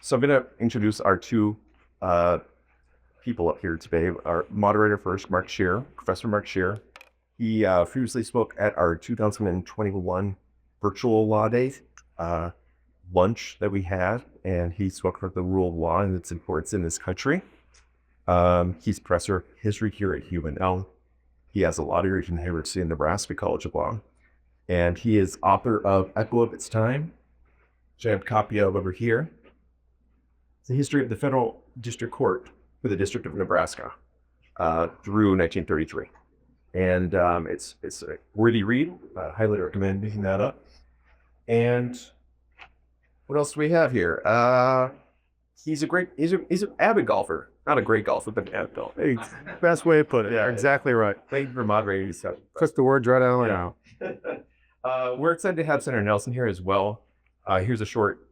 So I'm going to introduce our two people up here today. Our moderator first, Mark Scherer, Professor Mark Scherer. He previously spoke at our 2021 virtual law day lunch that we had, and he spoke about the rule of law and its importance in this country. He's professor of history here at UNO. He has a law degree from the University of Nebraska College of Law, and he is author of Echo of Its Time, which I have a copy of over here. It's the history of the federal district court for the District of Nebraska through 1933. And it's a worthy read. I highly recommend picking that up. And what else do we have here? He's an avid golfer. Not a great golfer, but an avid golfer. Hey, best way to put it. Yeah, exactly right. Thank you for moderating stuff. Took the words right out of my mouth. We're excited to have Senator Nelson here as well. Here's a short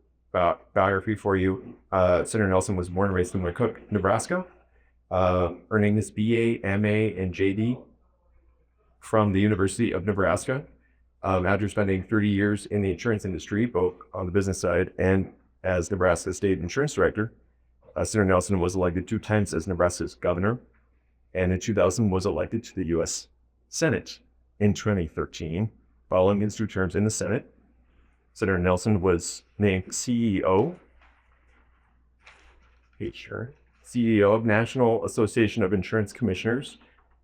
biography for you. Senator Nelson was born and raised in McCook, Nebraska, earning his BA, MA, and JD from the University of Nebraska. After spending 30 years in the insurance industry, both on the business side and as Nebraska State Insurance Director, Senator Nelson was elected 2 times as Nebraska's governor, and in 2000 was elected to the U.S. Senate. In 2013, following his 2 terms in the Senate, Senator Nelson was named CEO of National Association of Insurance Commissioners,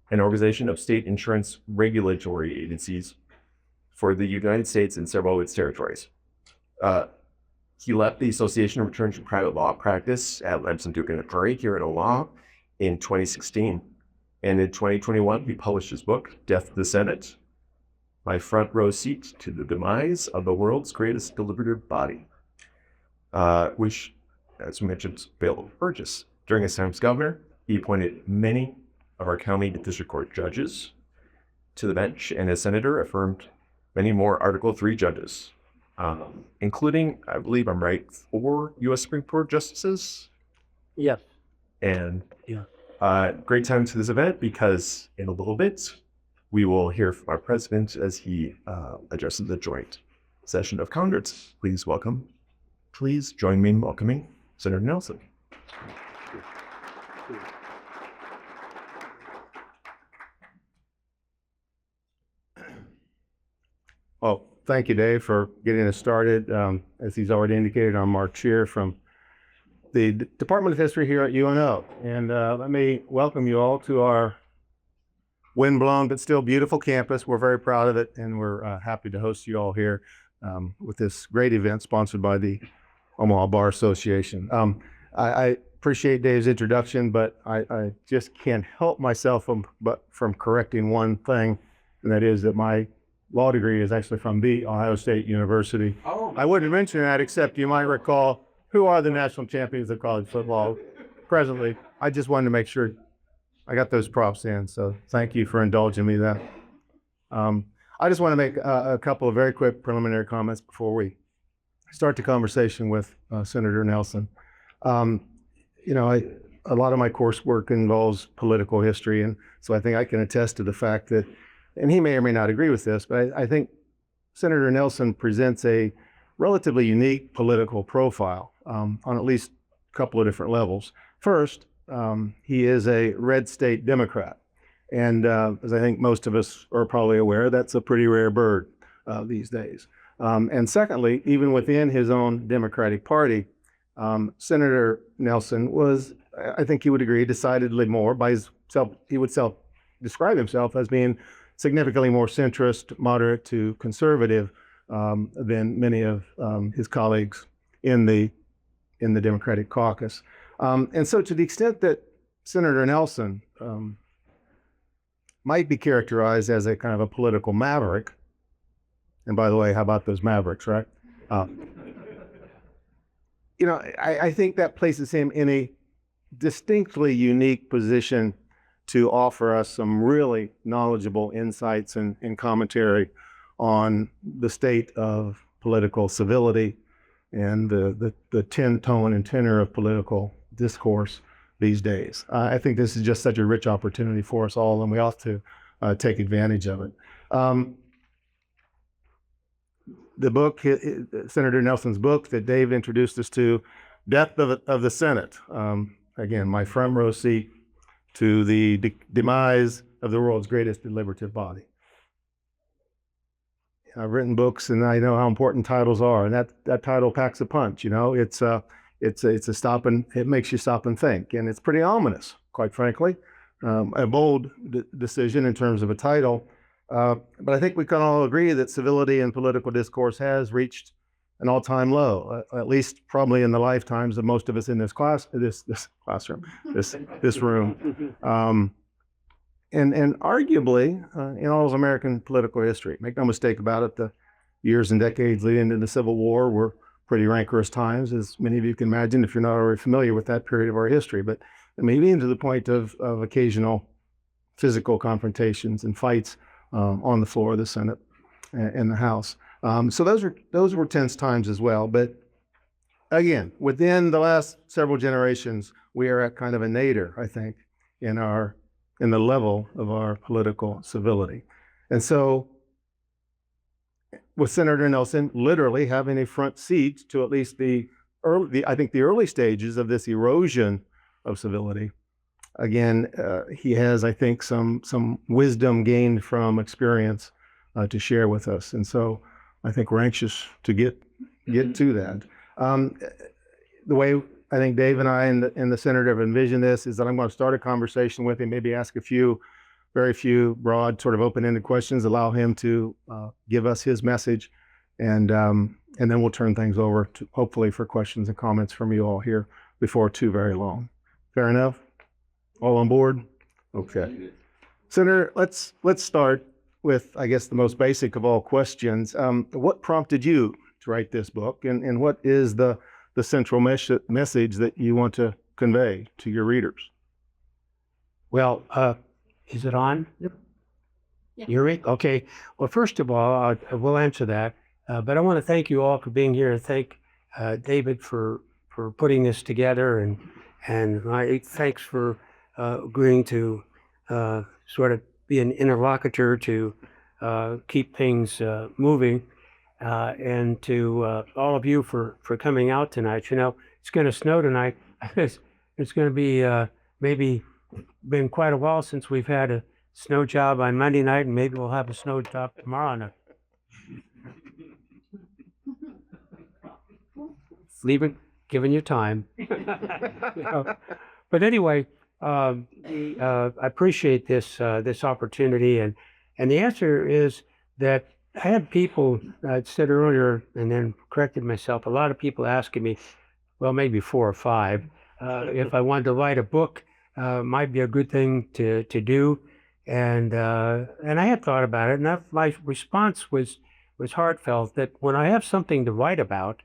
an organization of state insurance regulatory agencies for the United States and several of its territories. He left the association and returned to private law practice at Lemson, Duke & Curry here in Omaha in 2016. And in 2021, he published his book, Death to the Senate, My Front Row Seat to the Demise of the World's Greatest Deliberative Body, which, as we mentioned, available to purchase. During his time as governor, he appointed many of our county and district court judges to the bench, and as senator, affirmed many more Article III judges, including, I believe I'm right, 4 U.S. Supreme Court justices. Yes. And Yeah. Great time to this event because in a little bit, we will hear from our president as he addresses the joint session of Congress. Please join me in welcoming Senator Nelson. Well, thank you, Dave, for getting us started. As he's already indicated, I'm Mark Scherer from the Department of History here at UNO. And let me welcome you all to our windblown but still beautiful campus. We're very proud of it, and we're happy to host you all here with this great event sponsored by the Omaha Bar Association. I appreciate Dave's introduction, but I just can't help myself from correcting one thing, and that is that my law degree is actually from the Ohio State University. Oh. I wouldn't mention that, except you might recall who are the national champions of college football presently. I just wanted to make sure I got those props in, so thank you for indulging me that. I just want to make a couple of very quick preliminary comments before we start the conversation with Senator Nelson. A lot of my coursework involves political history, and so I think I can attest to the fact that, and he may or may not agree with this, but I think Senator Nelson presents a relatively unique political profile on at least a couple of different levels. First, he is a red state Democrat. And as I think most of us are probably aware, that's a pretty rare bird these days. And secondly, even within his own Democratic Party, Senator Nelson was, I think he would agree, decidedly more by he would describe himself as being significantly more centrist, moderate to conservative than many of his colleagues in the Democratic caucus. And so to the extent that Senator Nelson might be characterized as a kind of a political maverick, and by the way, how about those Mavericks, right? I think that places him in a distinctly unique position to offer us some really knowledgeable insights and commentary on the state of political civility and the tone and tenor of political discourse these days. I think this is just such a rich opportunity for us all, and we ought to take advantage of it. The book, Senator Nelson's book that Dave introduced us to, death of the Senate. Again, my front row seat to the demise of the world's greatest deliberative body. I've written books, and I know how important titles are, and that title packs a punch. It's a stop, and it makes you stop and think, and it's pretty ominous, quite frankly. A bold decision in terms of a title, but I think we can all agree that civility in political discourse has reached an all-time low, at least probably in the lifetimes of most of us in this room. And arguably in all of American political history. Make no mistake about it, the years and decades leading into the Civil War were pretty rancorous times, as many of you can imagine if you're not already familiar with that period of our history. But maybe even to the point of occasional physical confrontations and fights on the floor of the Senate and the House. So those were tense times as well. But again, within the last several generations, we are at kind of a nadir, I think, in the level of our political civility. And so with Senator Nelson literally having a front seat to at least the early stages of this erosion of civility, again, he has, I think, some wisdom gained from experience to share with us. And so I think we're anxious to get to that. The way I think Dave and I and the Senator have envisioned this is that I'm going to start a conversation with him, maybe ask very few broad, sort of open-ended questions, allow him to give us his message, and then we'll turn things over to hopefully for questions and comments from you all here before too very long. Fair enough? All on board? Okay. Senator, let's start with, I guess, the most basic of all questions. What prompted you to write this book, and what is the central message that you want to convey to your readers? Well, is it on? Yep. Yeah. You're right? Okay. Well, first of all, I will answer that. But I want to thank you all for being here, and thank David for putting this together, and thanks for agreeing to sort of be an interlocutor to keep things moving. And to all of you for coming out tonight. It's going to snow tonight. It's going to be maybe been quite a while since we've had a snow job on Monday night, and maybe we'll have a snow job tomorrow night. Giving you time. But anyway, I appreciate this opportunity, and the answer is that I had people, I said earlier and then corrected myself, a lot of people asking me, well, maybe 4 or 5, if I wanted to write a book, might be a good thing to do. And I had thought about it, and my response was heartfelt, that when I have something to write about,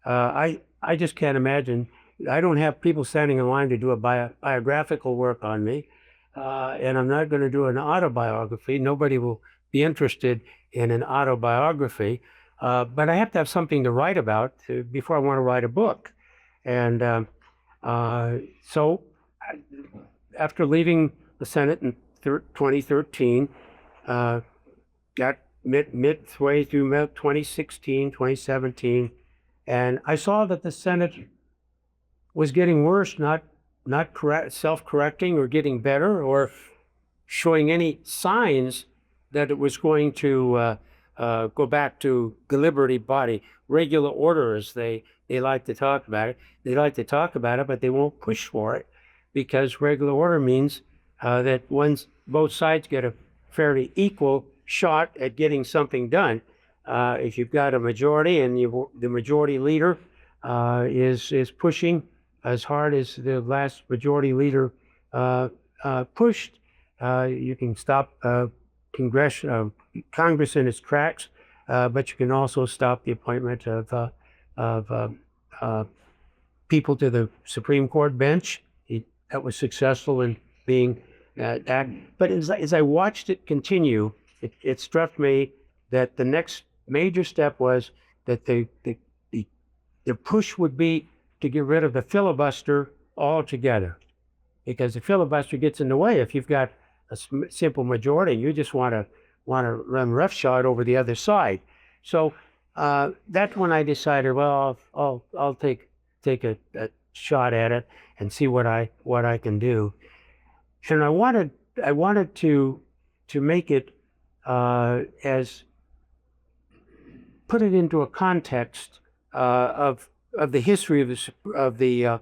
I just can't imagine. I don't have people standing in line to do a biographical work on me, and I'm not going to do an autobiography. Nobody will be interested in an autobiography, but I have to have something to write about before I want to write a book. And so after leaving the Senate in 2013, got midway through 2016, 2017, and I saw that the Senate was getting worse, not self-correcting or getting better or showing any signs that it was going to go back to deliberative body, regular order, as they like to talk about it. They like to talk about it, but they won't push for it, because regular order means that both sides get a fairly equal shot at getting something done. If you've got a majority and the majority leader is pushing as hard as the last majority leader pushed, you can stop Congress in its tracks, but you can also stop the appointment of people to the Supreme Court bench. That was successful in being that. But as I watched it continue, it struck me that the next major step was that the push would be to get rid of the filibuster altogether, because the filibuster gets in the way. If you've got a simple majority, you just want to run roughshod over the other side. So that's when I decided, well, I'll take take a shot at it and see what I can do. And I wanted to make it as put it into a context of the history of the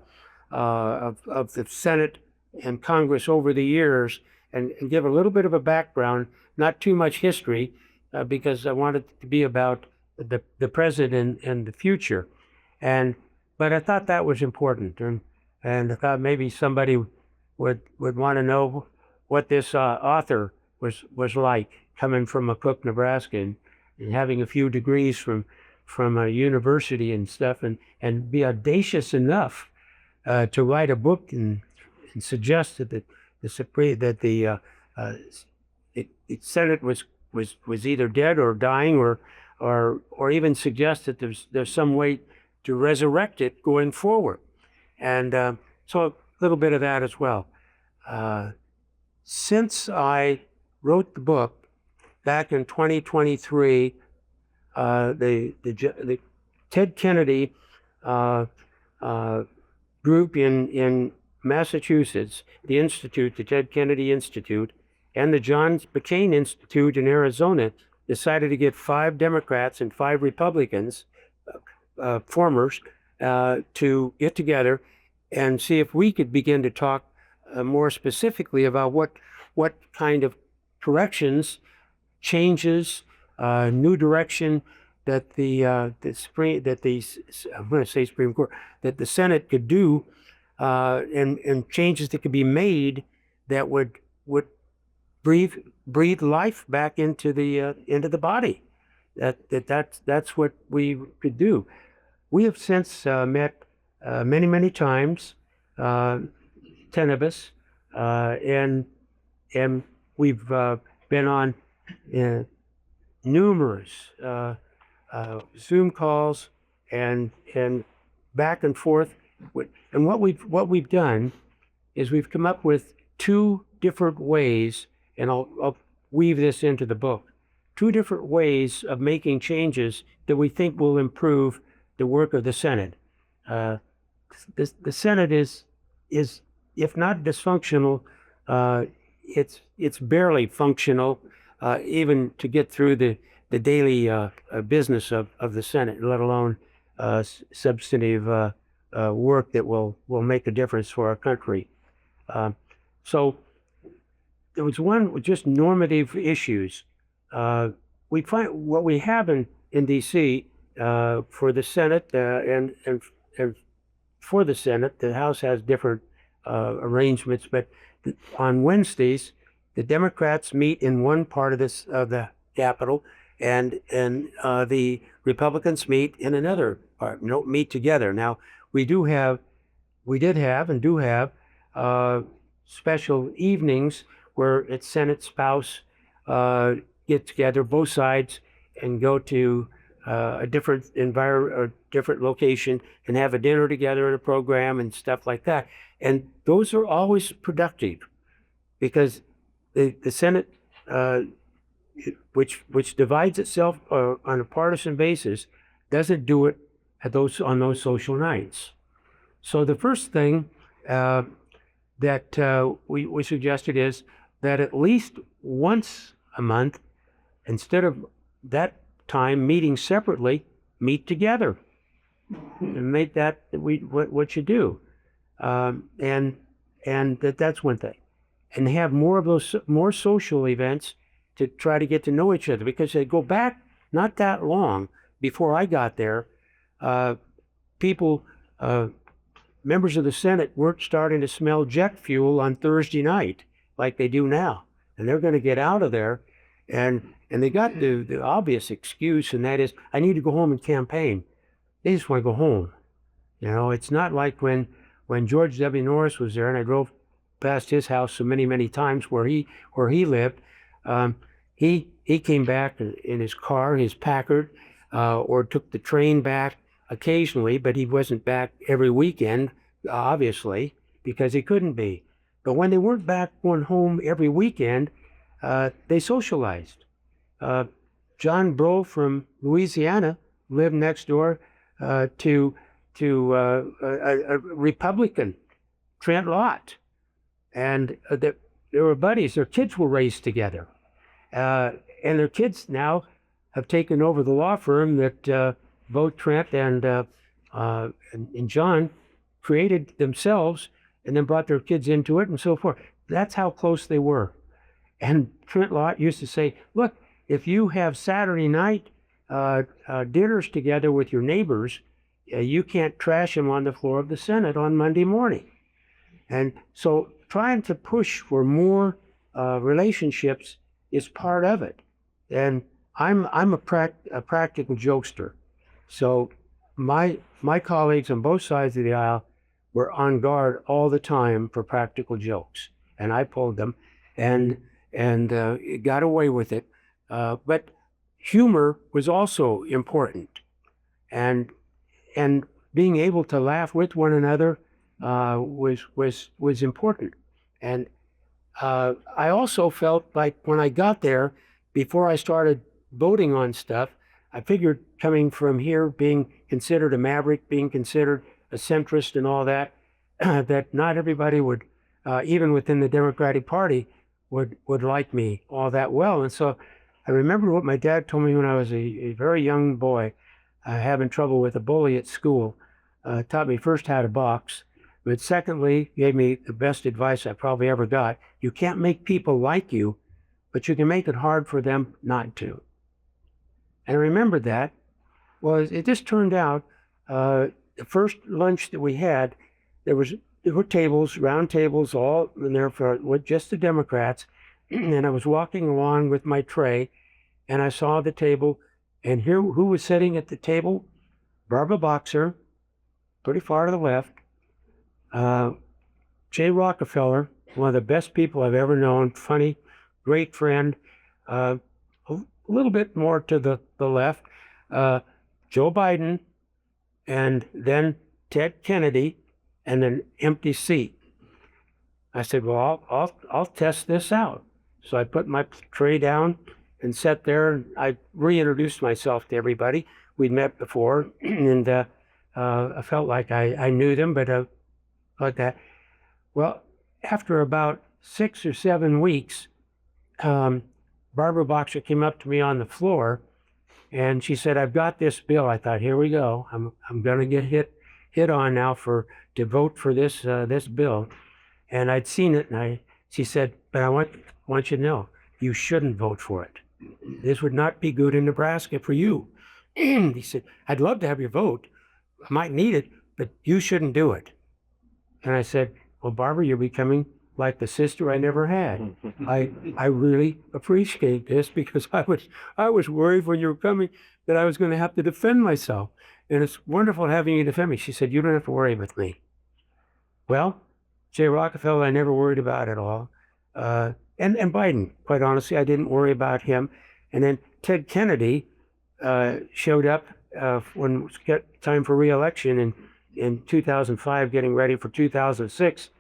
Senate and Congress over the years, and give a little bit of a background, not too much history, because I wanted it to be about the present and the future. But I thought that was important, and I thought maybe somebody would want to know what this author was like, coming from Cook, Nebraska, and having a few degrees from a university and stuff, and be audacious enough to write a book and suggest that the Senate was either dead or dying, or even suggest that there's some way to resurrect it going forward. And so a little bit of that as well. Since I wrote the book back in 2023, the Ted Kennedy group in Massachusetts, the Ted Kennedy Institute, and the John McCain Institute in Arizona decided to get 5 Democrats and 5 Republicans, formers, to get together and see if we could begin to talk more specifically about what kind of corrections, changes, new direction that Supreme Court, that the Senate could do, and changes that could be made that would breathe life back into the body. That's what we could do. We have since met many times, 10 of us, and we've been on numerous Zoom calls and back and forth. And what we've done is we've come up with 2 different ways, and I'll weave this into the book. 2 different ways of making changes that we think will improve the work of the Senate. The Senate is if not dysfunctional, it's barely functional, even to get through the daily business of the Senate, let alone substantive work that will make a difference for our country. So there was one with just normative issues. We find what we have in DC for the Senate, and for the Senate, the House has different arrangements, but on Wednesdays, the Democrats meet in one part of the Capitol, and the Republicans meet in another part. Don't meet together. Now, we did have and do have special evenings where its Senate spouse get together, both sides, and go to a different environment, a different location, and have a dinner together and a program and stuff like that. And those are always productive, because the Senate, which divides itself on a partisan basis, doesn't do it on those social nights. So the first thing that we suggested is that at least once a month, instead of that time meeting separately, meet together and make that what you do, and that's one thing, and have more of those more social events to try to get to know each other, because they go back not that long before I got there. People, members of the Senate, weren't starting to smell jet fuel on Thursday night like they do now, and they're going to get out of there, and they got the obvious excuse, and that is, I need to go home and campaign. They just want to go home. You know, it's not like when George W. Norris was there, and I drove past his house so many times where he lived. He came back in his car, his Packard, or took the train back occasionally, but he wasn't back every weekend, obviously, because he couldn't be. But when they weren't back going home every weekend, they socialized. John Bro from Louisiana lived next door to to a Republican, Trent Lott, and they were buddies. Their kids were raised together, and their kids now have taken over the law firm that both Trent and John created themselves, and then brought their kids into it, and so forth. That's how close they were. And Trent Lott used to say, "Look, if you have Saturday night dinners together with your neighbors, you can't trash them on the floor of the Senate on Monday morning." And so trying to push for more relationships is part of it. And I'm a practical jokester. So my colleagues on both sides of the aisle were on guard all the time for practical jokes. And I pulled them and got away with it. But humor was also important. And being able to laugh with one another was important. And I also felt like when I got there, before I started voting on stuff, I figured coming from here, being considered a maverick, being considered a centrist and all that, that not everybody would, even within the Democratic Party, would like me all that well. And so I remember what my dad told me when I was a very young boy, having trouble with a bully at school. Taught me first how to box, but secondly, gave me the best advice I probably ever got. You can't make people like you, but you can make it hard for them not to. And I remembered that. Well, it just turned out, the first lunch that we had, there were tables, round tables, all in there with just the Democrats. And I was walking along with my tray, and I saw the table, and here, who was sitting at the table? Barbara Boxer, pretty far to the left. Jay Rockefeller, one of the best people I've ever known, funny, great friend. A little bit more to the left. Joe Biden, and then Ted Kennedy, and an empty seat. I said, well, I'll test this out. So I put my tray down and sat there, and I reintroduced myself to everybody. We'd met before, and I felt like I knew them, but like that. Well, after about 6 or 7 weeks, Barbara Boxer came up to me on the floor, and she said, "I've got this bill." I thought, here we go. I'm going to get hit on now to vote for this bill. And I'd seen it, and she said, "But I want you to know, you shouldn't vote for it. This would not be good in Nebraska for you." He said, "I'd love to have your vote. I might need it, but you shouldn't do it." And I said, "Well, Barbara, you're becoming like the sister I never had. I really appreciate this, because I was worried when you were coming that I was going to have to defend myself. And it's wonderful having you defend me." She said, "You don't have to worry with me." Well, Jay Rockefeller, I never worried about at all. And Biden, quite honestly, I didn't worry about him. And then Ted Kennedy showed up when it was time for re-election in 2005, getting ready for 2006.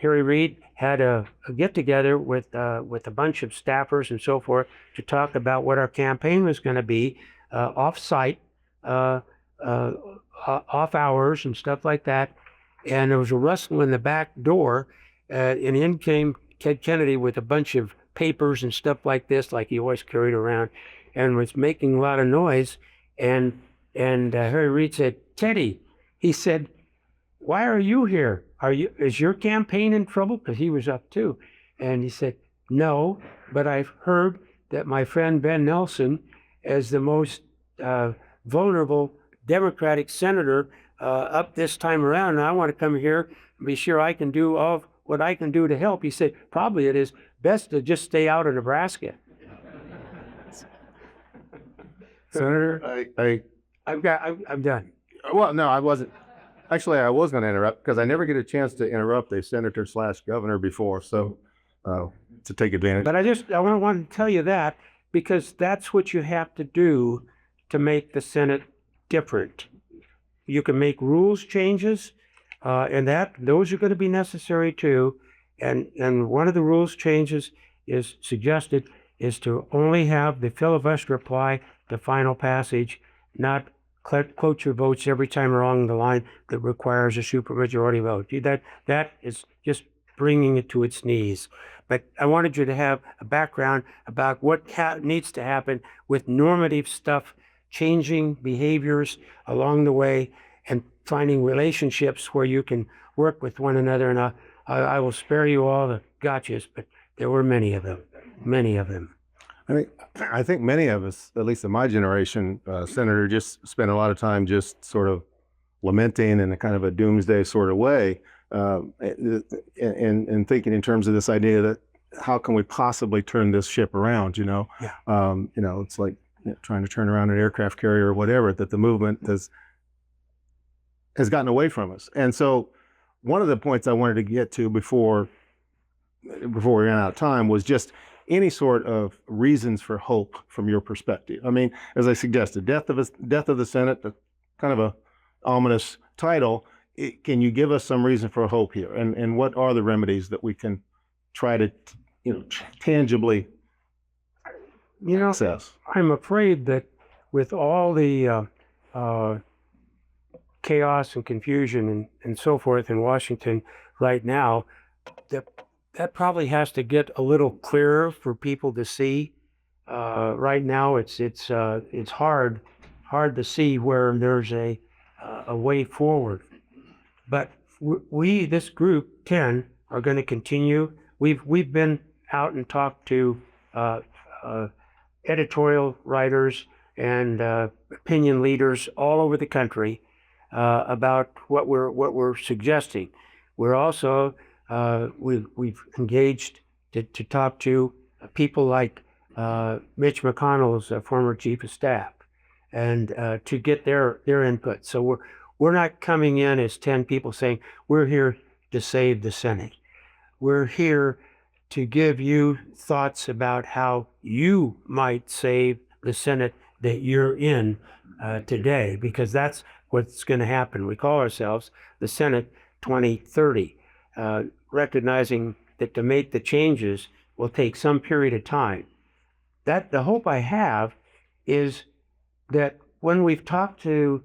Harry Reid had a get-together with a bunch of staffers and so forth to talk about what our campaign was going to be, off-site, off hours and stuff like that. And there was a rustle in the back door, and in came Ted Kennedy with a bunch of papers and stuff like this, like he always carried around, and was making a lot of noise. And Harry Reid said, "Teddy," he said, "why are you here? Is your campaign in trouble?" Because he was up too. And he said, "No, but I've heard that my friend Ben Nelson is the most vulnerable Democratic senator up this time around, and I want to come here and be sure I can do all what I can do to help." He said, "Probably it is best to just stay out of Nebraska." Senator, I'm done. well, no, I wasn't. Actually, I was going to interrupt, because I never get a chance to interrupt a senator/governor before, so to take advantage. But I want to tell you that, because that's what you have to do to make the Senate different. You can make rules changes, and those are going to be necessary too. And one of the rules changes is suggested is to only have the filibuster apply to final passage, not cloture votes every time along the line that requires a supermajority vote. That is just bringing it to its knees. But I wanted you to have a background about what needs to happen with normative stuff, changing behaviors along the way, and finding relationships where you can work with one another. And I will spare you all the gotchas, but there were many of them, many of them. I think many of us, at least in my generation, Senator, just spent a lot of time just sort of lamenting in a kind of a doomsday sort of way, and thinking in terms of this idea that how can we possibly turn this ship around? Yeah. It's like trying to turn around an aircraft carrier or whatever. That the movement has gotten away from us. And so, one of the points I wanted to get to before we ran out of time was just any sort of reasons for hope from your perspective. I mean, as I suggested, death of the Senate, kind of a ominous title. Can you give us some reason for hope here? And what are the remedies that we can try to, tangibly access? I'm afraid that with all the chaos and confusion and so forth in Washington right now, that probably has to get a little clearer for people to see. Right now, it's hard to see where there's a way forward. But we, this group 10, are going to continue. We've been out and talked to editorial writers and opinion leaders all over the country about what we're suggesting. We're also we've engaged to talk to people like Mitch McConnell's former chief of staff, and to get their input. So we're not coming in as 10 people saying we're here to save the Senate. We're here to give you thoughts about how you might save the Senate that you're in today, because that's what's going to happen. We call ourselves the Senate 2030, recognizing that to make the changes will take some period of time. That the hope I have is that when we've talked to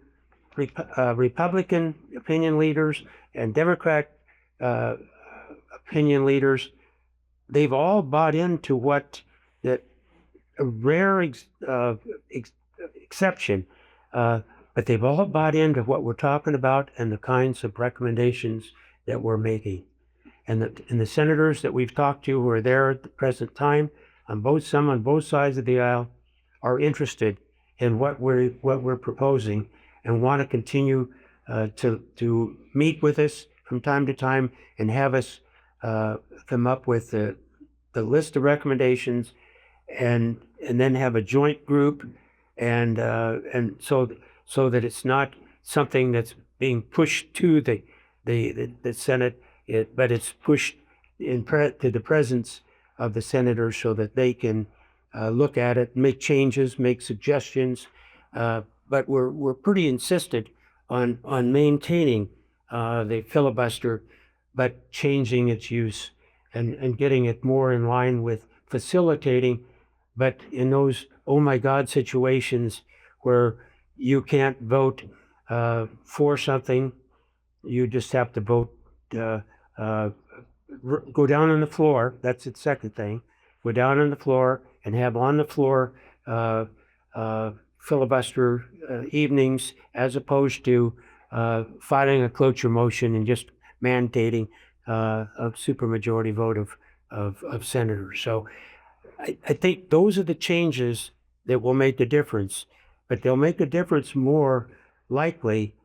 Republican opinion leaders and Democrat opinion leaders, they've all bought into what that a rare exception, but they've all bought into what we're talking about and the kinds of recommendations that we're making. And the senators that we've talked to who are there at the present time, on both sides of the aisle, are interested in what we're proposing and want to continue to meet with us from time to time and have us come up with the list of recommendations and then have a joint group and so that it's not something that's being pushed to the Senate, but it's pushed to the presence of the senators so that they can look at it, make changes, make suggestions. But we're pretty insistent on maintaining the filibuster, but changing its use and getting it more in line with facilitating. But in those oh my God situations where you can't vote for something, you just have to vote, go down on the floor. That's the second thing. Go down on the floor and have on the floor filibuster evenings, as opposed to filing a cloture motion and just mandating a supermajority vote of senators. So I think those are the changes that will make the difference, but they'll make a difference more likely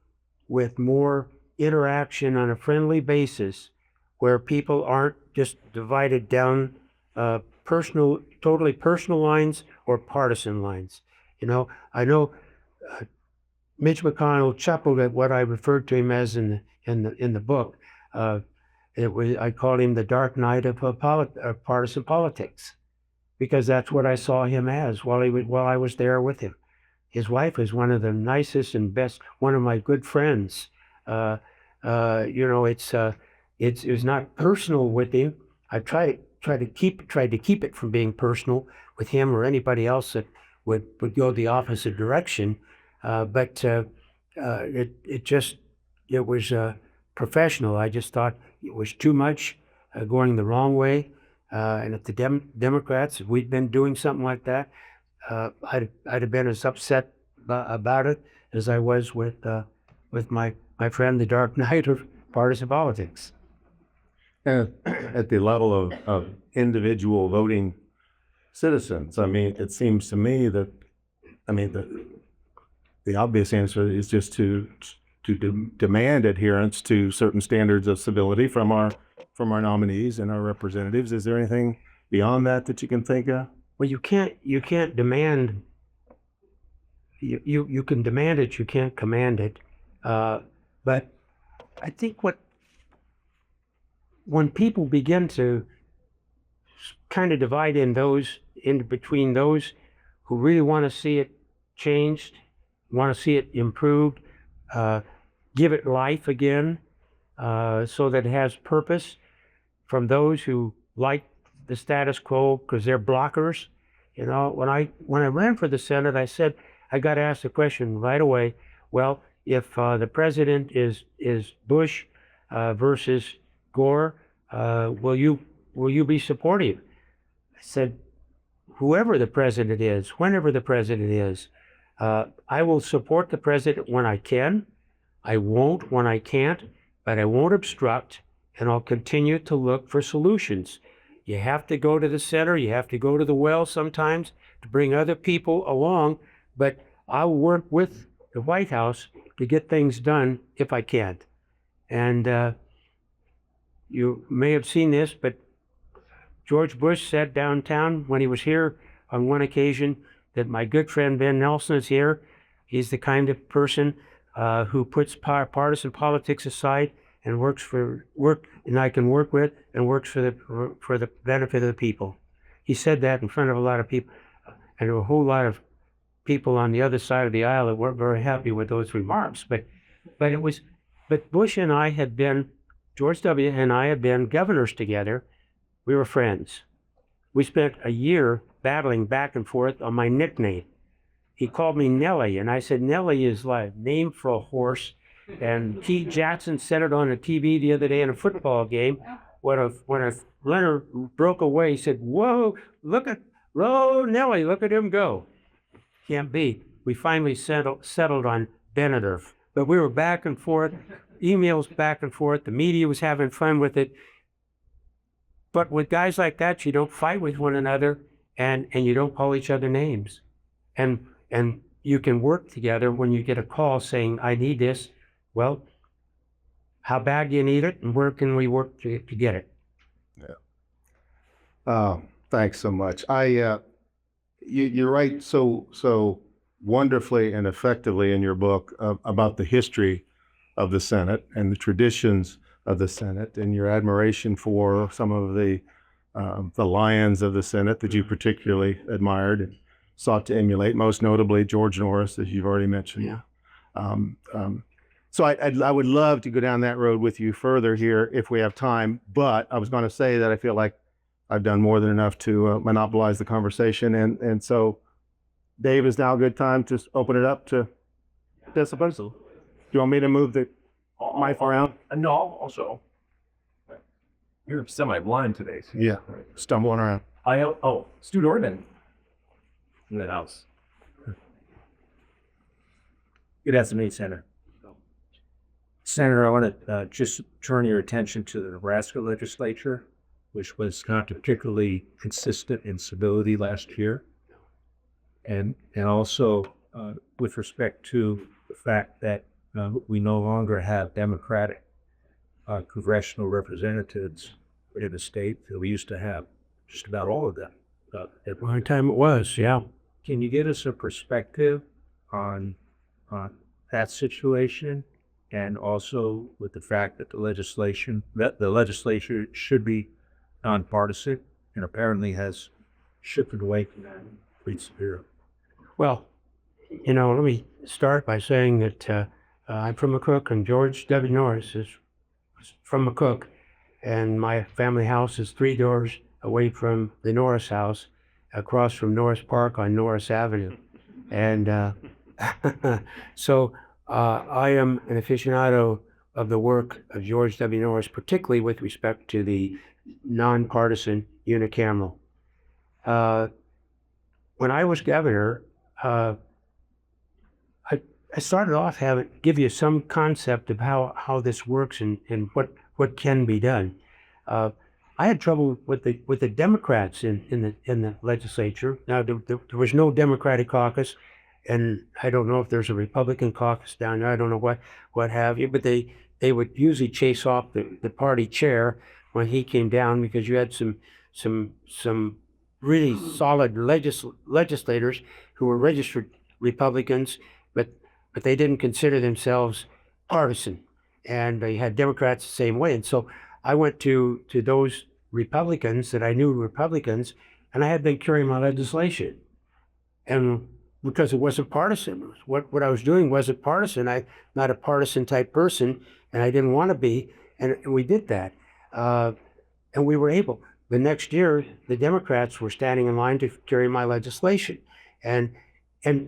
with more interaction on a friendly basis, where people aren't just divided down totally personal lines or partisan lines. I know Mitch McConnell chuckled at what I referred to him as in the book. I called him the dark night of partisan politics, because that's what I saw him as while I was there with him. His wife is one of the nicest and best, one of my good friends. It was not personal with him. I tried to keep it from being personal with him or anybody else that would go the opposite direction. It was professional. I just thought it was too much going the wrong way. And if the Democrats, if we'd been doing something like that, I'd have been as upset about it as I was with my friend, the Dark Knight of partisan politics. And at the level of individual voting citizens, I mean, it seems to me that, I mean, the obvious answer is just to demand adherence to certain standards of civility from our nominees and our representatives. Is there anything beyond that you can think of? Well, you can't demand. You can demand it. You can't command it. But I think when people begin to kind of divide in between those who really want to see it changed, want to see it improved, give it life again, so that it has purpose, from those who like the status quo because they're blockers. You know, when I ran for the Senate, I said I got asked the question right away. Well, if the president is Bush versus Gore, will you be supportive? I said, whoever the president is, whenever the president is, I will support the president when I can. I won't when I can't, but I won't obstruct, and I'll continue to look for solutions. You have to go to the center, you have to go to the well sometimes to bring other people along, but I'll work with the White House to get things done if I can't. And you may have seen this, but George Bush said downtown when he was here on one occasion that my good friend Ben Nelson is here. He's the kind of person who puts partisan politics aside and and I can work with and works for the benefit of the people. He said that in front of a lot of people, and there were a whole lot of people on the other side of the aisle that weren't very happy with those remarks. But Bush and I had been, George W. and I had been governors together. We were friends. We spent a year battling back and forth on my nickname. He called me Nellie, and I said, Nellie is like a name for a horse. And Pete Jackson said it on the TV the other day in a football game. When a runner broke away, he said, whoa, Nellie, look at him go. Can't be. We finally settled on Benedict. But we were back and forth, emails back and forth. The media was having fun with it. But with guys like that, you don't fight with one another, and you don't call each other names. And you can work together when you get a call saying, I need this. Well, how bad do you need it, and where can we work to get it? Yeah. Thanks so much. You write so wonderfully and effectively in your book about the history of the Senate and the traditions of the Senate, and your admiration for some of the lions of the Senate that you particularly admired and sought to emulate, most notably George Norris, as you've already mentioned. Yeah. So I would love to go down that road with you further here if we have time, but I was going to say that I feel like I've done more than enough to monopolize the conversation, and so Dave, is now a good time to open it up to participants? Do you want me to move the mic around? No, also. You're semi-blind today. So Yeah, stumbling around. Stu Dorman in the house. Good afternoon, Senator. Senator, I want to just turn your attention to the Nebraska legislature, which was not particularly consistent in civility last year. And also with respect to the fact that we no longer have Democratic congressional representatives in the state. We used to have just about all of them. At one time it was, yeah. Can you give us a perspective on that situation, and also with the fact that the legislature should be nonpartisan and apparently has shifted away from that pretty severe? Well, let me start by saying that I'm from McCook, and George W. Norris is from McCook, and my family house is 3 doors away from the Norris house, across from Norris Park on Norris Avenue. And So I am an aficionado of the work of George W. Norris, particularly with respect to the nonpartisan unicameral. When I was governor, I started off give you some concept of how this works and what can be done. I had trouble with the Democrats in the legislature. Now there was no Democratic caucus, and I don't know if there's a Republican caucus down there. I don't know what have you, but they would usually chase off the party chair when he came down, because you had some really solid legislators who were registered Republicans, but they didn't consider themselves partisan, and they had Democrats the same way. And so I went to those Republicans that I knew were Republicans, and I had them carry my legislation. And because it wasn't partisan, what I was doing wasn't partisan. I'm not a partisan type person, and I didn't want to be. And we did that, and we were able. The next year, the Democrats were standing in line to carry my legislation, and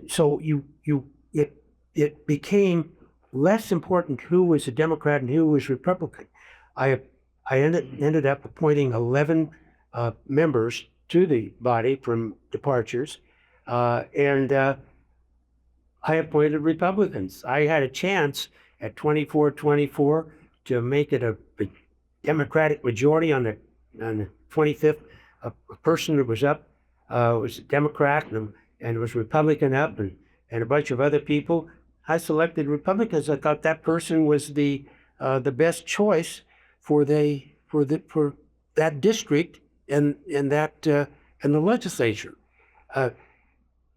so it became less important who was a Democrat and who was Republican. I ended up appointing 11 members to the body from departures, and I appointed Republicans. I had a chance at 24-24 to make it a Democratic majority on the 25th. A person that was up was a Democrat, and was Republican up, and a bunch of other people. I selected Republicans. I thought that person was the best choice for that district and the legislature.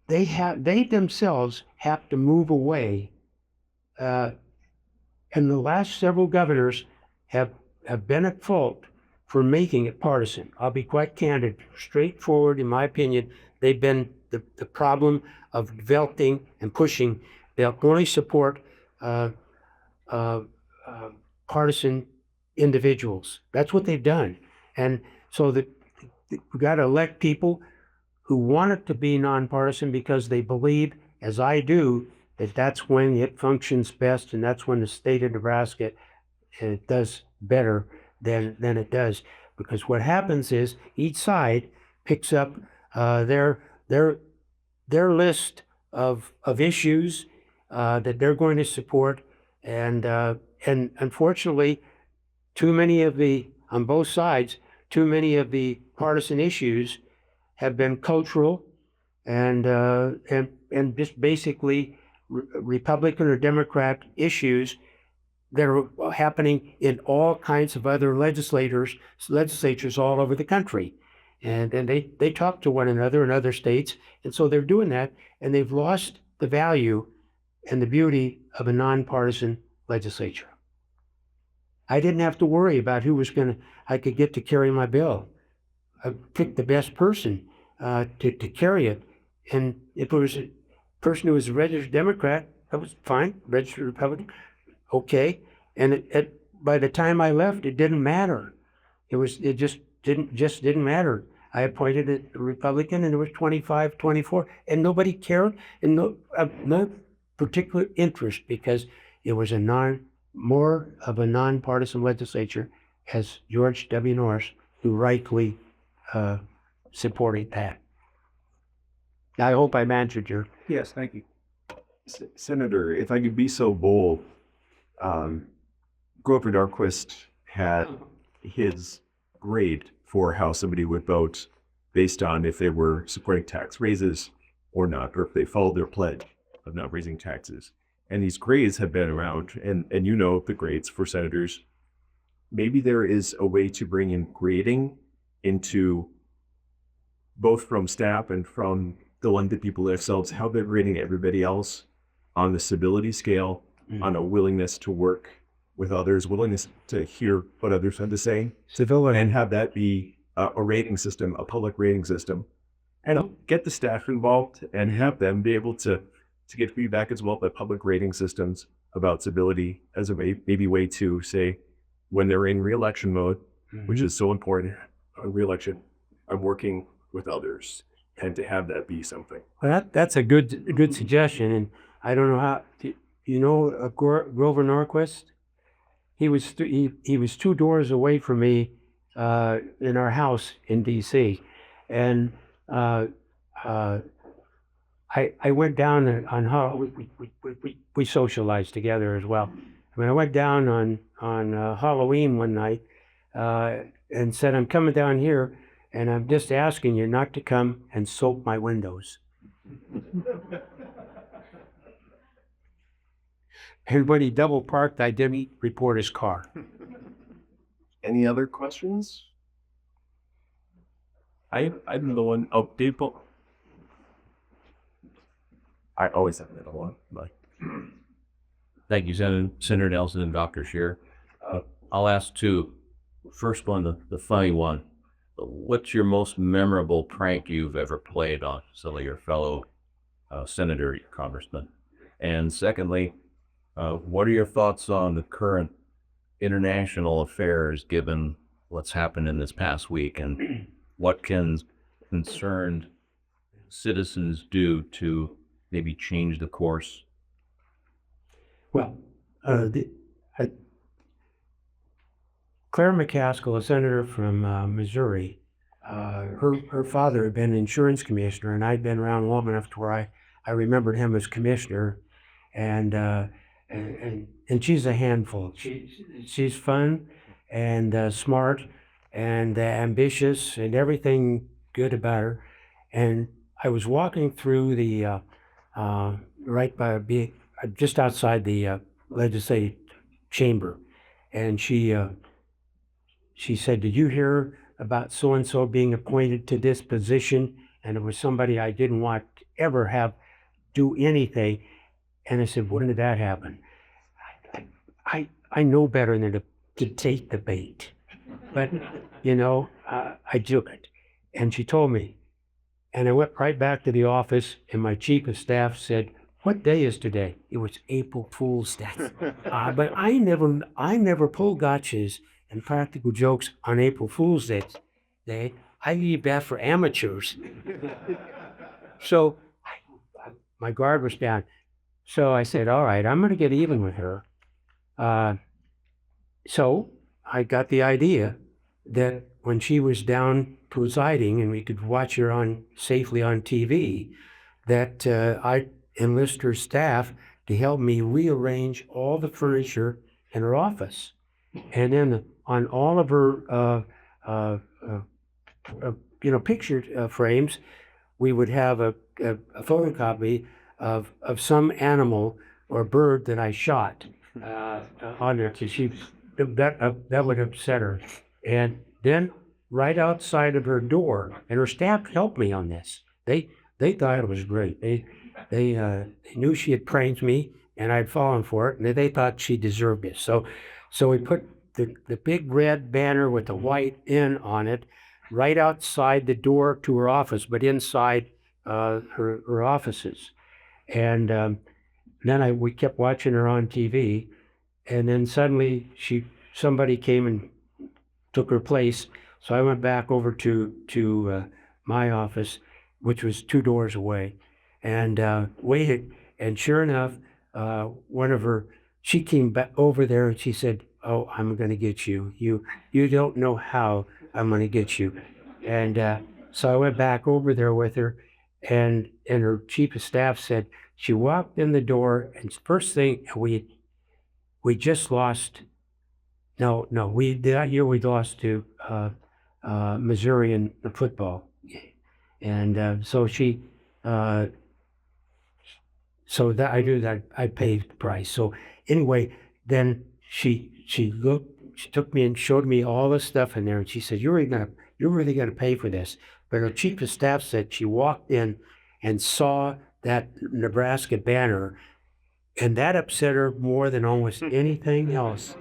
They themselves have to move away, and the last several governors have been at fault for making it partisan. I'll be quite candid, straightforward. In my opinion, they've been the problem of developing and pushing. They'll only support partisan individuals. That's what they've done. And so we've got to elect people who want it to be nonpartisan, because they believe, as I do, that that's when it functions best, and that's when the state of Nebraska does better than it does. Because what happens is each side picks up their list of issues that they're going to support, and unfortunately, on both sides, too many of the partisan issues have been cultural and just basically Republican or Democrat issues that are happening in all kinds of other legislatures all over the country. And they talk to one another in other states. And so they're doing that, and they've lost the value and the beauty of a nonpartisan legislature. I didn't have to worry about I could get to carry my bill. I picked the best person to carry it. And if it was a person who was a registered Democrat, that was fine. Registered Republican, okay. And by the time I left, it didn't matter. It just didn't matter. I appointed a Republican, and it was 25-24, and nobody cared, and no particular interest, because it was more of a nonpartisan legislature, as George W. Norris, who rightly supported that. I hope I've answered your. Yes, thank you. Senator, if I could be so bold, Grover Darquist had his grade for how somebody would vote based on if they were supporting tax raises or not, or if they followed their pledge of not raising taxes. And these grades have been around, and you know the grades for senators. Maybe there is a way to bring in grading into both from staff and from the elected people themselves, how they're grading everybody else on the civility scale, on a willingness to work with others, willingness to hear what others have to say, Civility. and have that be a rating system, a public rating system, and get the staff involved and have them be able to get feedback as well, but public rating systems about civility as a way to say, when they're in re-election mode, which is so important, re-election, I'm working with others, and to have that be something. Well, that's a good suggestion, and I don't know how, you know Grover Norquist? He was he was 2 doors away from me in our house in D.C. And uh, I went down on how we socialized together as well. I mean, I went down on Halloween one night and said, "I'm coming down here, and I'm just asking you not to come and soap my windows." And when he double parked, I didn't report his car. Any other questions? I'm the one. Oh, people. I always have middle one. But Thank you, Senator Nelson and Dr. Scherer. I'll ask two. First one, the funny one. What's your most memorable prank you've ever played on some of your fellow senator, congressmen? And secondly, what are your thoughts on the current international affairs given what's happened in this past week, and what can concerned citizens do to maybe change the course? Well, Claire McCaskill, a senator from Missouri, her father had been an insurance commissioner, and I'd been around long enough to where I remembered him as commissioner, and she's a handful. She's fun and smart and ambitious and everything good about her. And I was walking through the right by just outside the legislative chamber, and she said, "Did you hear about so-and-so being appointed to this position?" And it was somebody I didn't want to ever have do anything. And I said, "When did that happen?" I know better than to take the bait, but I took it. And she told me, and I went right back to the office, and my chief of staff said, "What day is today?" It was April Fool's Day. But I never pull gotchas and practical jokes on April Fool's Day. I leave that for amateurs. So my guard was down. So I said, "All right, I'm going to get even with her." So I got the idea that when she was down presiding and we could watch her safely on TV, that I enlist her staff to help me rearrange all the furniture in her office. And then on all of her picture frames, we would have a photocopy of some animal or bird that I shot on there, because that would upset her. And then right outside of her door, and her staff helped me on this. They thought it was great. They knew she had pranked me, and I'd fallen for it, and they thought she deserved it. So we put the big red banner with the white N on it right outside the door to her office, but inside her offices. And then we kept watching her on TV, and then suddenly somebody came and took her place. So I went back over to my office, which was 2 doors away, and waited. And sure enough, she came back over there, and she said, "Oh, I'm going to get you. You don't know how I'm going to get you." And so I went back over there with her, and her chief of staff said, she walked in the door, and first thing, we just lost. No, that year we lost to Missouri in the football, and so she, so that I knew that I paid the price. So anyway, then she took me and showed me all the stuff in there, and she said, "You're really gonna pay for this." But her chief of staff said she walked in and saw that Nebraska banner, and that upset her more than almost anything else,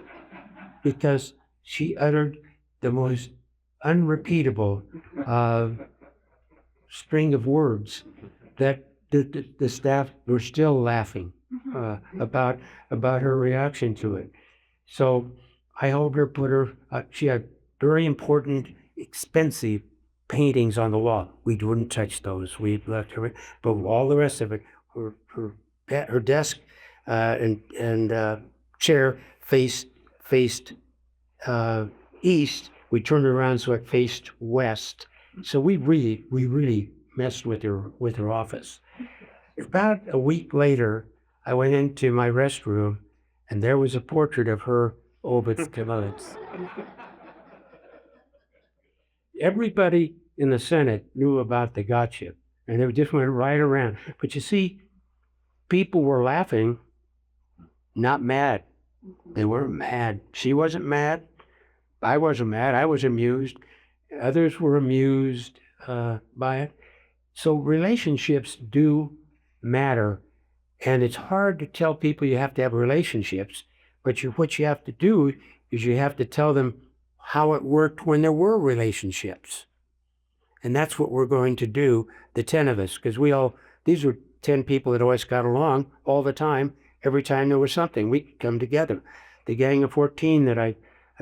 because she uttered the most unrepeatable string of words that the staff were still laughing about her reaction to it. So I helped her she had very important, expensive paintings on the wall. We wouldn't touch those. We left her, but all the rest of it, her her desk and chair faced east. We turned it around so it faced west. So we really messed with her office. About a week later, I went into my restroom, and there was a portrait of her over the toilets. Everybody in the Senate knew about the gotcha, and they just went right around. But you see, people were laughing, not mad. They weren't mad. She wasn't mad. I wasn't mad. I was amused. Others were amused by it. So relationships do matter. And it's hard to tell people you have to have relationships, but what you have to do is you have to tell them how it worked when there were relationships. And that's what we're going to do, the 10 of us, because these were 10 people that always got along all the time. Every time there was something, we could come together. The Gang of 14 that I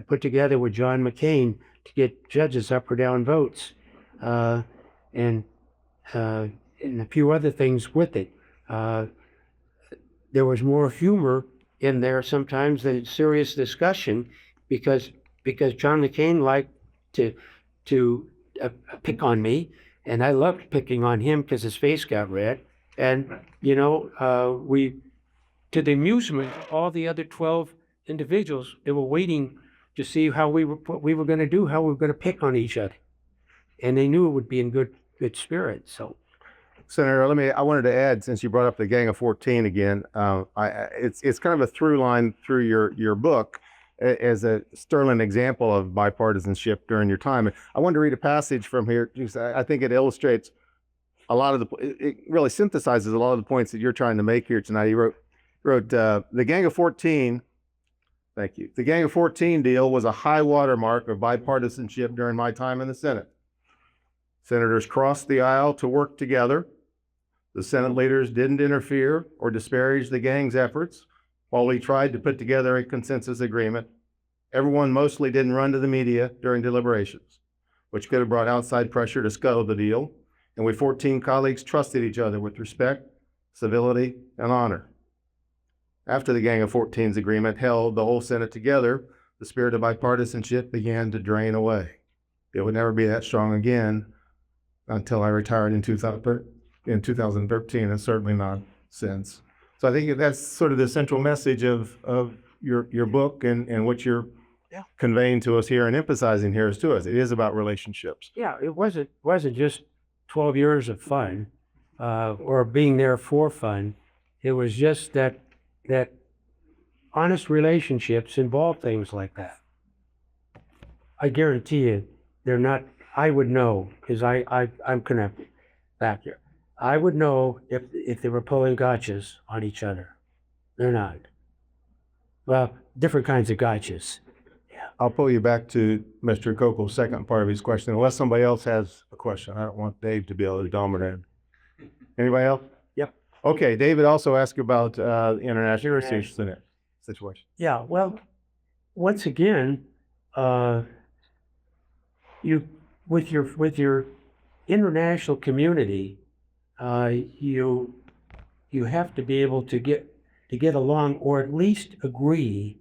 put together with John McCain to get judges up or down votes, and a few other things with it. There was more humor in there sometimes than serious discussion, because John McCain liked to pick on me, and I loved picking on him because his face got red. And we, to the amusement of all the other 12 individuals, they were waiting to see what we were going to do, how we were going to pick on each other, and they knew it would be in good spirit. So, Senator, I wanted to add, since you brought up the Gang of 14 again, it's kind of a through line through your book as a sterling example of bipartisanship during your time. I wanted to read a passage from here because I think it illustrates a lot of it really synthesizes a lot of the points that you're trying to make here tonight. He wrote the Gang of 14. Thank you. The Gang of 14 deal was a high watermark of bipartisanship during my time in the Senate. Senators crossed the aisle to work together. The Senate leaders didn't interfere or disparage the gang's efforts while we tried to put together a consensus agreement. Everyone mostly didn't run to the media during deliberations, which could have brought outside pressure to scuttle the deal. And we 14 colleagues trusted each other with respect, civility, and honor. After the Gang of 14's agreement held the whole Senate together, the spirit of bipartisanship began to drain away. It would never be that strong again until I retired in 2013, and certainly not since. So I think that's sort of the central message of your book and what you're conveying to us here and emphasizing here to us. It is about relationships. Yeah, it wasn't just 12 years of fun or being there for fun. It was just that honest relationships involve things like that. I guarantee you, they're not. I would know, because I'm connected back here. I would know if they were pulling gotchas on each other. They're not. Well, different kinds of gotchas. Yeah. I'll pull you back to Mr. Kokel's second part of his question, unless somebody else has a question. I don't want Dave to be able to dominate. Anybody else? Yep. Okay, David also asked about international situation. Yeah, well, once again, you with your international community, you have to be able to get along, or at least agree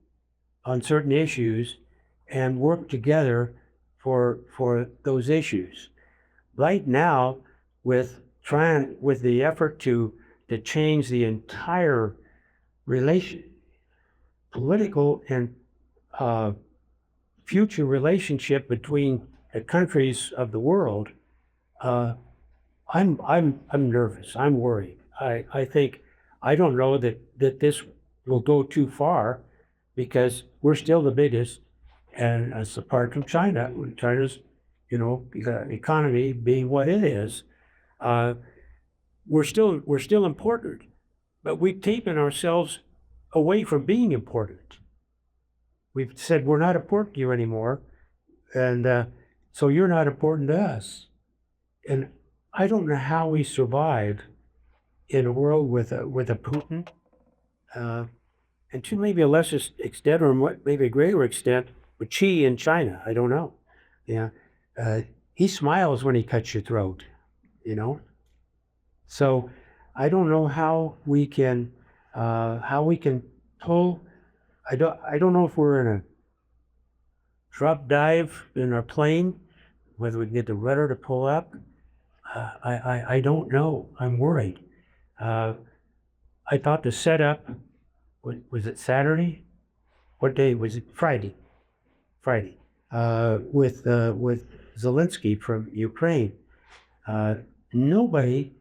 on certain issues and work together for those issues. Right now, with the effort to change the entire political and future relationship between the countries of the world, I'm nervous. I'm worried. I think, I don't know that this will go too far, because we're still the biggest, and as apart from China, China's economy being what it is, we're still important, but we've taken ourselves away from being important. We've said we're not important to you anymore, and so you're not important to us. And I don't know how we survive in a world with a Putin, and to maybe a lesser extent, or maybe a greater extent, with Xi in China. I don't know. Yeah, he smiles when he cuts your throat. So I don't know how we can pull. I don't know if we're in a drop dive in our plane, whether we can get the rudder to pull up. I don't know. I'm worried. I thought the setup was it Saturday? What day was it? Friday. Friday. With Zelensky from Ukraine. Nobody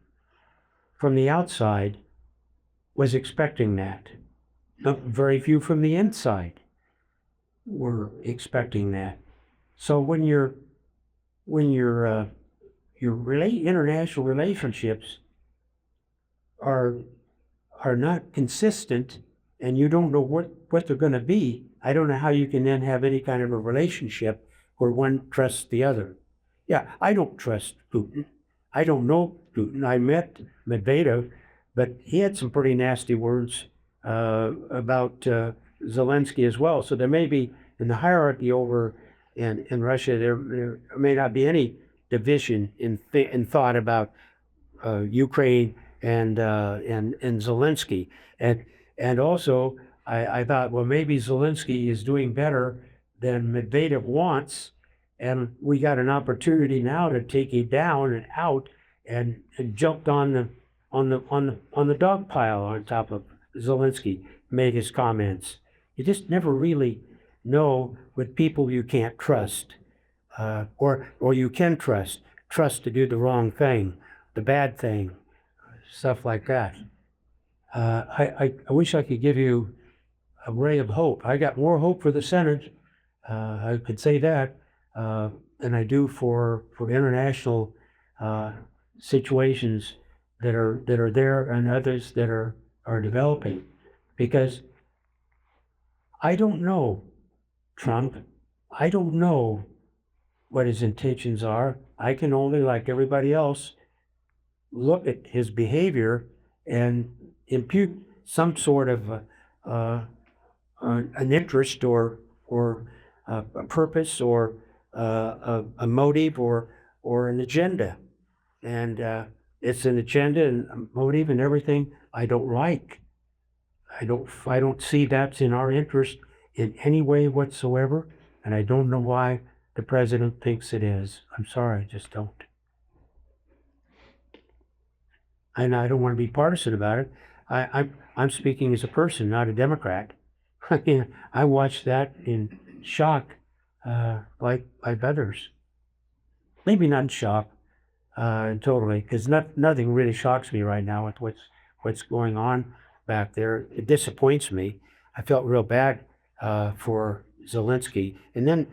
from the outside was expecting that. Very few from the inside were expecting that. So when your international relationships are not consistent, and you don't know what they're going to be, I don't know how you can then have any kind of a relationship where one trusts the other. Yeah, I don't trust Putin. I don't know Putin. I met Medvedev, but he had some pretty nasty words about Zelensky as well. So there may be, in the hierarchy over in Russia, there may not be any division in thought about Ukraine and Zelensky. And also, I thought, well, maybe Zelensky is doing better than Medvedev wants, and we got an opportunity now to take him down and out, and jumped on the dog pile on top of Zelensky, made his comments. You just never really know with people you can't trust, or you can trust to do the wrong thing, the bad thing, stuff like that. I wish I could give you a ray of hope. I got more hope for the Senate, I could say that, than I do for international situations that are there and others that are developing. Because I don't know Trump. I don't know what his intentions are. I can only, like everybody else, look at his behavior and impute some sort of an interest or a purpose or a motive or an agenda. And it's an agenda and a motive and everything I don't like. I don't see that's in our interest in any way whatsoever, and I don't know why the president thinks it is. I'm sorry, I just don't. And I don't want to be partisan about it. I'm speaking as a person, not a Democrat. I mean, I watched that in shock, like others. Maybe not in shock, totally, because nothing really shocks me right now with what's going on back there. It disappoints me. I felt real bad for Zelensky, and then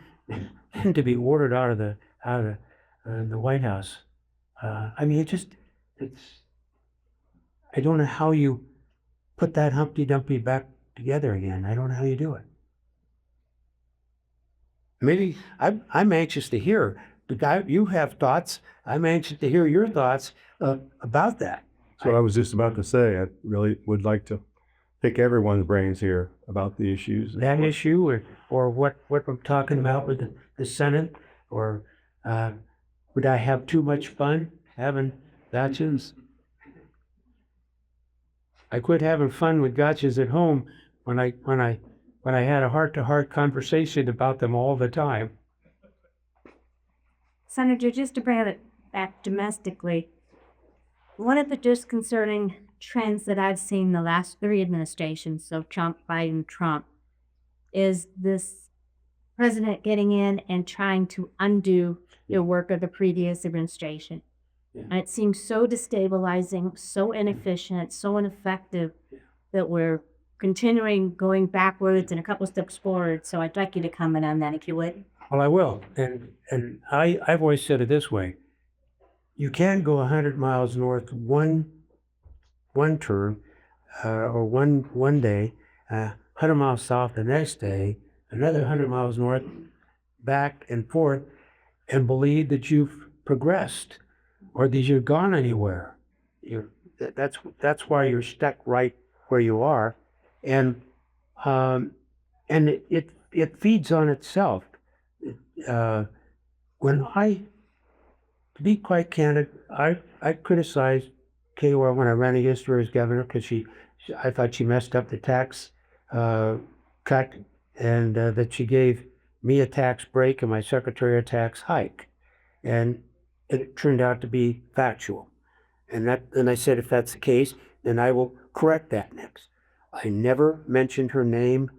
to be ordered out of the White House. I mean, it's. I don't know how you put that Humpty Dumpty back together again. I don't know how you do it. Maybe I'm anxious to hear. The guy, you have thoughts. I'm anxious to hear your thoughts about that. That's what I was just about to say. I really would like to pick everyone's brains here about the issues. That issue, or what we're talking about with the Senate, or would I have too much fun having gotchas? I quit having fun with gotchas at home when I had a heart-to-heart conversation about them all the time. Senator, just to bring it back domestically, one of the disconcerting trends that I've seen the last 3 administrations, so Trump, Biden, Trump, is this president getting in and trying to undo the work of the previous administration. Yeah. And it seems so destabilizing, so inefficient, so ineffective that we're continuing going backwards and a couple steps forward. So I'd like you to comment on that if you would. Well, I will. And I've always said it this way. You can't go 100 miles north one term or one day, 100 miles south the next day, another 100 miles north, back and forth, and believe that you've progressed or that you've gone anywhere. That's why you're stuck right where you are, and it feeds on itself. To be quite candid, I criticized Kayla when I ran against her as governor because I thought she messed up the tax cut, and that she gave me a tax break and my secretary a tax hike, and it turned out to be factual. And I said, if that's the case, then I will correct that next. I never mentioned her name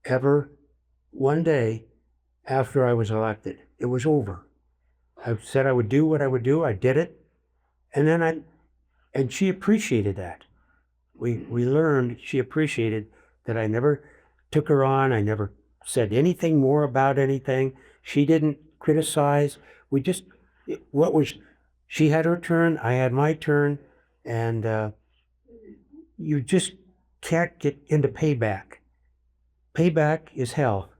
ever one day after I was elected. It was over. I said I would do what I would do. I did it. And she appreciated that. We learned she appreciated that I never took her on. I never said anything more about anything. She didn't criticize. She had her turn, I had my turn, and you just can't get into payback. Payback is hell.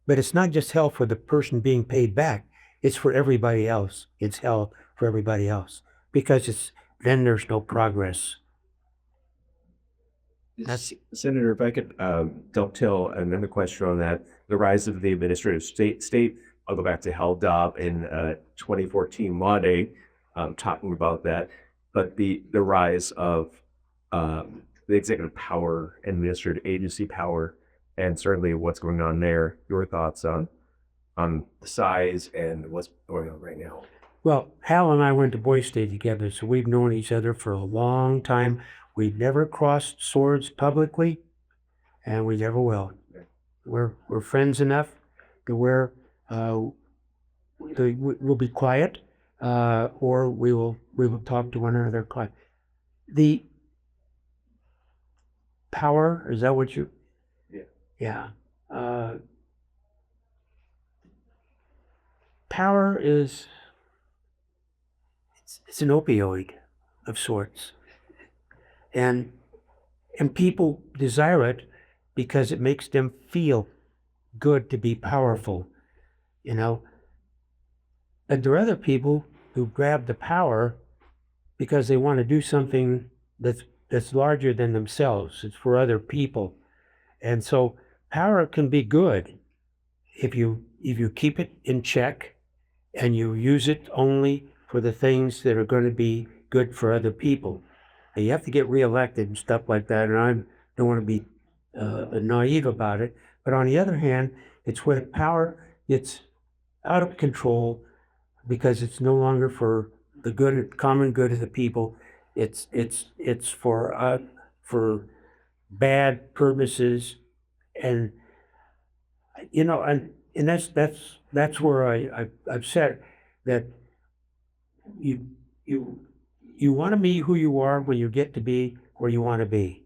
But it's not just hell for the person being paid back. It's for everybody else. It's hell for everybody else. Because then there's no progress. Senator, if I could dovetail another question on that, the rise of the administrative state. I'll go back to Hal Dobb in 2014 Law Day, talking about that, but the rise of the executive power, administrative agency power, and certainly what's going on there. Your thoughts on the size and what's going on right now? Well, Hal and I went to Boy State together, so we've known each other for a long time. We've never crossed swords publicly, and we never will. We're friends enough to where we'll be quiet, or we will talk to one another quiet. The power, is that what you? Yeah. Power is it's an opioid of sorts. And people desire it because it makes them feel good to be powerful, you know. And there are other people who grab the power because they want to do something that's larger than themselves. It's for other people. And so power can be good if you keep it in check and you use it only for the things that are going to be good for other people. And you have to get reelected and stuff like that, and I don't want to be naive about it. But on the other hand, it's when power gets out of control because it's no longer for the common good of the people. It's for bad purposes, and you know, and that's where I've said that you want to be who you are when you get to be where you want to be,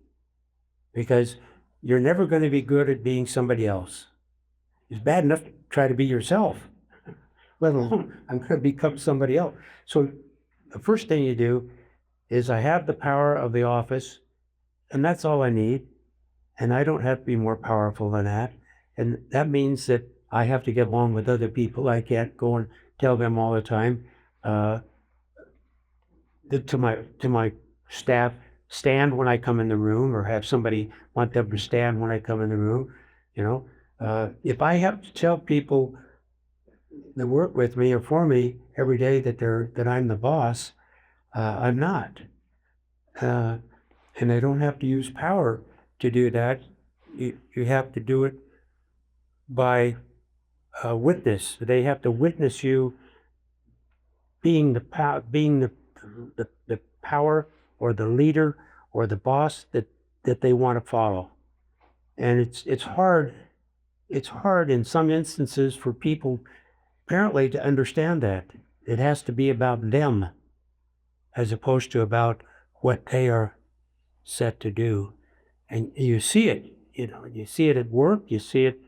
because you're never going to be good at being somebody else. It's bad enough to try to be yourself, let alone I'm going to become somebody else. So the first thing you do is I have the power of the office, and that's all I need. And I don't have to be more powerful than that. And that means that I have to get along with other people. I can't go and tell them all the time, to my staff, stand when I come in the room, or have somebody want them to stand when I come in the room. You know, if I have to tell people that work with me or for me every day that I'm the boss, I'm not. And I don't have to use power to do that. You have to do it by witness. They have to witness you being the power or the leader or the boss that they want to follow. And it's hard in some instances for people apparently to understand that. It has to be about them as opposed to about what they are set to do. And you see it, you know, you see it at work, you see it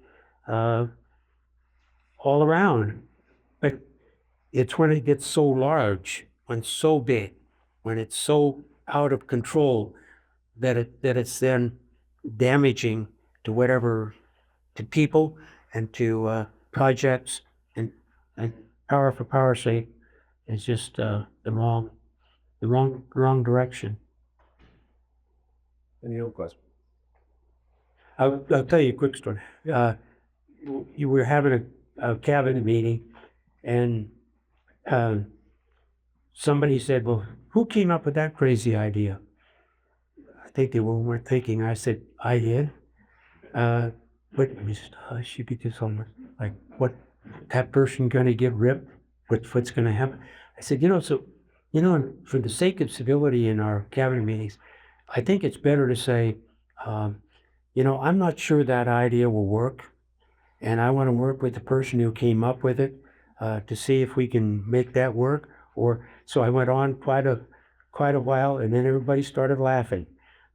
all around. But it's when it gets so large, when it's so big, when it's so out of control that it's then damaging to people and to projects, and power for power's sake is just the wrong direction. Any other questions? I'll tell you a quick story. You were having a cabinet meeting, and somebody said, well, who came up with that crazy idea? I think they weren't thinking. I said, I did. But we just hush, you could just almost like, what, that person gonna get ripped? What's gonna happen? I said, for the sake of civility in our cabinet meetings, I think it's better to say, I'm not sure that idea will work, and I want to work with the person who came up with it to see if we can make that work. Or so I went on quite a while, and then everybody started laughing.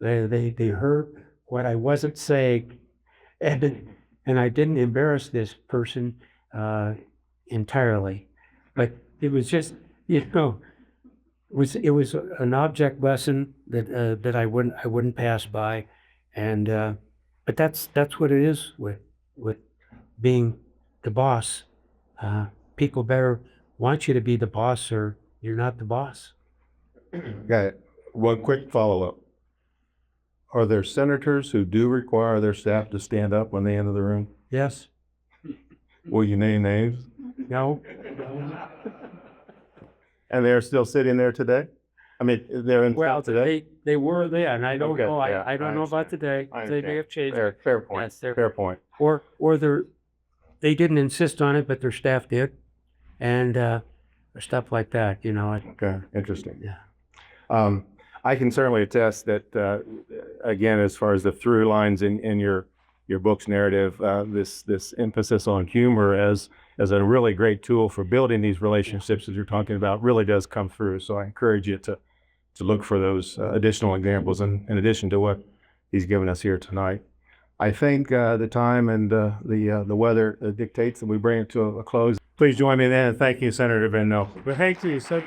They heard what I wasn't saying, and I didn't embarrass this person entirely, but it was just it was an object lesson that I wouldn't pass by, and but that's what it is with being the boss. People better want you to be the boss, or you're not the boss. Got it. One quick follow-up. Are there senators who do require their staff to stand up when they enter the room? Yes. Will you name names? No. And they're still sitting there today? I mean, they're in Well, today? they were there, and I don't Okay, know. yeah, I don't I know about today. I They may understand. have changed. Fair point. Yes, they're- Fair point. Or they didn't insist on it, but their staff did, and stuff like that. Okay, interesting. Yeah. I can certainly attest that, again, as far as the through lines in your book's narrative, this emphasis on humor as a really great tool for building these relationships that you're talking about really does come through. So I encourage you to look for those additional examples in addition to what he's given us here tonight. I think the time and the weather dictates that we bring it to a close. Please join me then. Thank you, Senator Van Nel. Thank you. So,